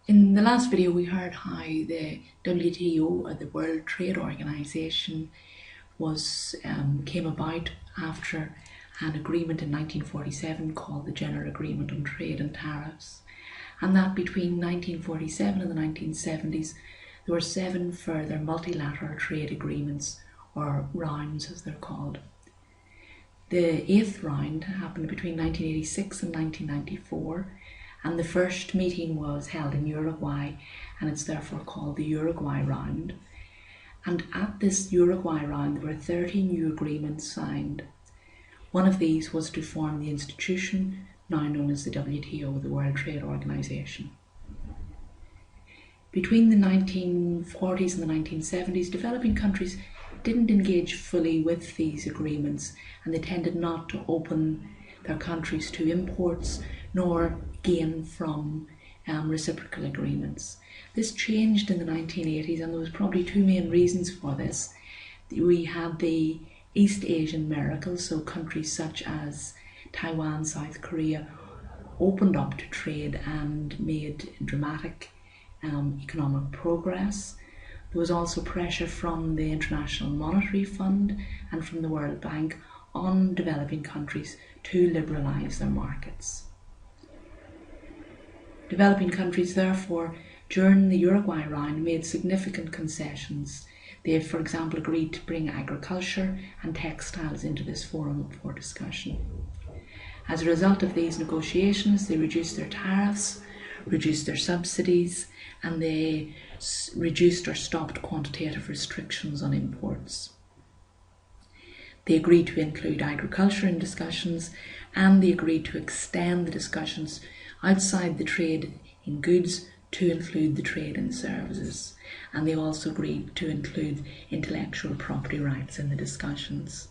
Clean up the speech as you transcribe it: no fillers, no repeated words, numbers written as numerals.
In the last video, we heard how the WTO, or the World Trade Organization, came about after an agreement in 1947 called the General Agreement on Trade and Tariffs, and that between 1947 and the 1970s there were 7 further multilateral trade agreements, or rounds as they're called. The 8th round happened between 1986 and 1994, and the first meeting was held in Uruguay, and it's therefore called the Uruguay Round. And at this Uruguay Round there were 30 new agreements signed. One of these was to form the institution now known as the WTO, the World Trade Organization. Between the 1940s and the 1970s, developing countries didn't engage fully with these agreements, and they tended not to open their countries to imports nor gain from reciprocal agreements. This changed in the 1980s, and there was probably 2 main reasons for this. We had the East Asian miracle, so countries such as Taiwan, South Korea opened up to trade and made dramatic economic progress. There was also pressure from the International Monetary Fund and from the World Bank on developing countries to liberalise their markets. Developing countries, therefore, during the Uruguay Round made significant concessions. They had, for example, agreed to bring agriculture and textiles into this forum for discussion. As a result of these negotiations, they reduced their tariffs, reduced their subsidies, and they reduced or stopped quantitative restrictions on imports. They agreed to include agriculture in discussions, and they agreed to extend the discussions outside the trade in goods to include the trade in services. And they also agreed to include intellectual property rights in the discussions.